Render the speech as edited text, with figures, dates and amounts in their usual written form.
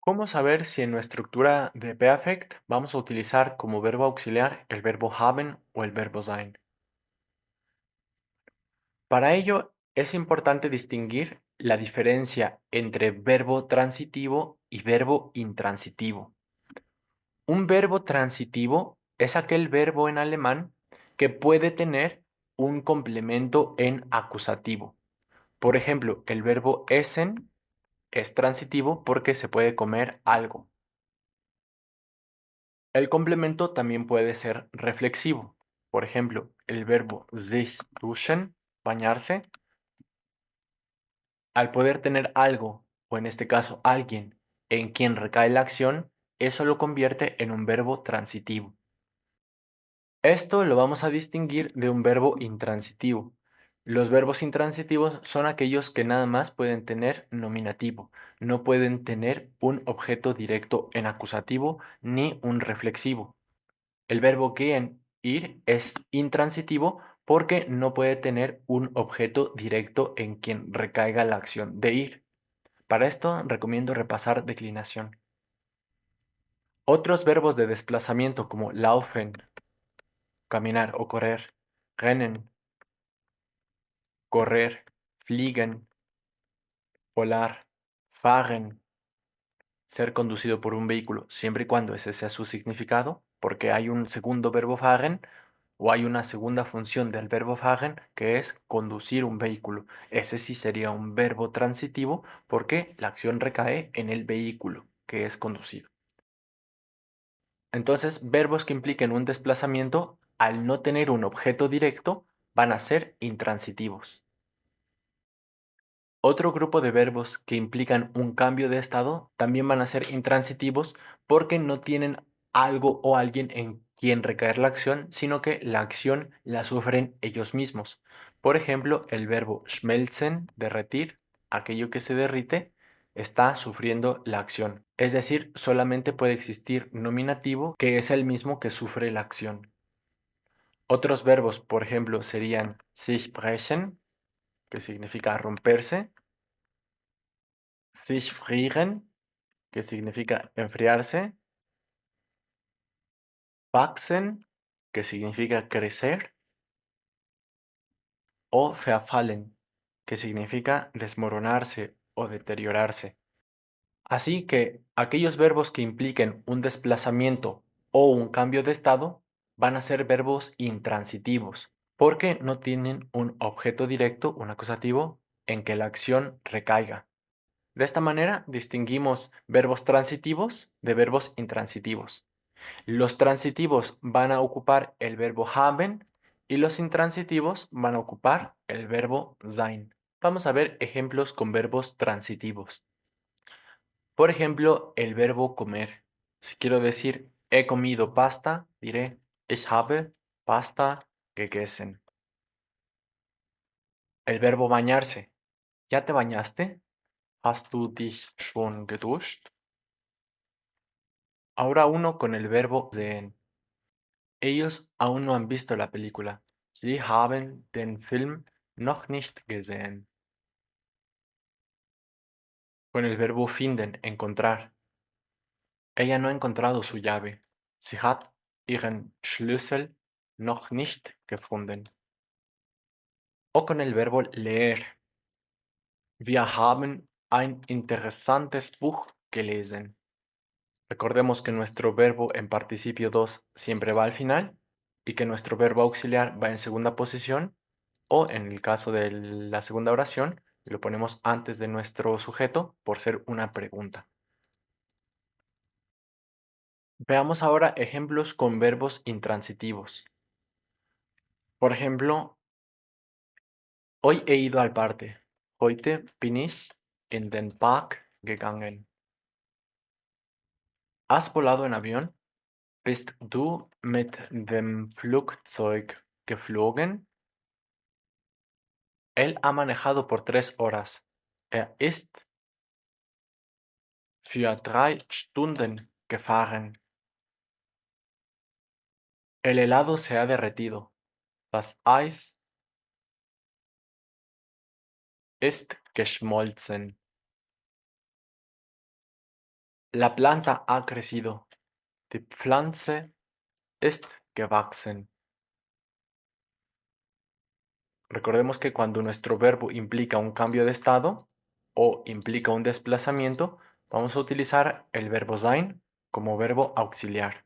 ¿Cómo saber si en nuestra estructura de Perfect vamos a utilizar como verbo auxiliar el verbo haben o el verbo sein? Para ello es importante distinguir la diferencia entre verbo transitivo y verbo intransitivo. Un verbo transitivo es aquel verbo en alemán que puede tener un complemento en acusativo. Por ejemplo, el verbo essen es transitivo porque se puede comer algo. El complemento también puede ser reflexivo. Por ejemplo, el verbo sich duschen, bañarse, al poder tener algo, o en este caso alguien, en quien recae la acción, eso lo convierte en un verbo transitivo. Esto lo vamos a distinguir de un verbo intransitivo. Los verbos intransitivos son aquellos que nada más pueden tener nominativo, no pueden tener un objeto directo en acusativo ni un reflexivo. El verbo gehen, ir, es intransitivo porque no puede tener un objeto directo en quien recaiga la acción de ir. Para esto recomiendo repasar declinación. Otros verbos de desplazamiento como laufen, caminar o correr, rennen, correr, fliegen, volar, fahren, ser conducido por un vehículo, siempre y cuando ese sea su significado, porque hay un segundo verbo fahren o hay una segunda función del verbo fahren que es conducir un vehículo. Ese sí sería un verbo transitivo porque la acción recae en el vehículo que es conducido. Entonces, verbos que impliquen un desplazamiento, al no tener un objeto directo, van a ser intransitivos. Otro grupo de verbos que implican un cambio de estado también van a ser intransitivos porque no tienen algo o alguien en quien recaer la acción, sino que la acción la sufren ellos mismos. Por ejemplo, el verbo schmelzen, derretir, aquello que se derrite, está sufriendo la acción. Es decir, solamente puede existir nominativo que es el mismo que sufre la acción. Otros verbos, por ejemplo, serían sich brechen, que significa romperse, sich frieren, que significa enfriarse, wachsen, que significa crecer, o verfallen, que significa desmoronarse o deteriorarse. Así que aquellos verbos que impliquen un desplazamiento o un cambio de estado van a ser verbos intransitivos, porque no tienen un objeto directo, un acusativo, en que la acción recaiga. De esta manera distinguimos verbos transitivos de verbos intransitivos. Los transitivos van a ocupar el verbo haben y los intransitivos van a ocupar el verbo sein. Vamos a ver ejemplos con verbos transitivos. Por ejemplo, el verbo comer. Si quiero decir he comido pasta, diré ich habe Pasta gegessen. El verbo bañarse. ¿Ya te bañaste? ¿Hast du dich schon geduscht? Ahora uno con el verbo sehen. Ellos aún no han visto la película. Sie haben den Film noch nicht gesehen. Con el verbo finden, encontrar. Ella no ha encontrado su llave. Sie hat ihren Schlüssel noch nicht gefunden. O con el verbo leer. Wir haben ein interessantes Buch gelesen. Recordemos que nuestro verbo en participio 2 siempre va al final y que nuestro verbo auxiliar va en segunda posición o en el caso de la segunda oración lo ponemos antes de nuestro sujeto por ser una pregunta. Veamos ahora ejemplos con verbos intransitivos. Por ejemplo, hoy he ido al parque. Heute bin ich in den Park gegangen. ¿Has volado en avión? Bist du mit dem Flugzeug geflogen? Él ha manejado por 3 horas. Ist für 3 Stunden gefahren. El helado se ha derretido. Das Eis ist geschmolzen. La planta ha crecido. Die Pflanze ist gewachsen. Recordemos que cuando nuestro verbo implica un cambio de estado o implica un desplazamiento, vamos a utilizar el verbo sein como verbo auxiliar.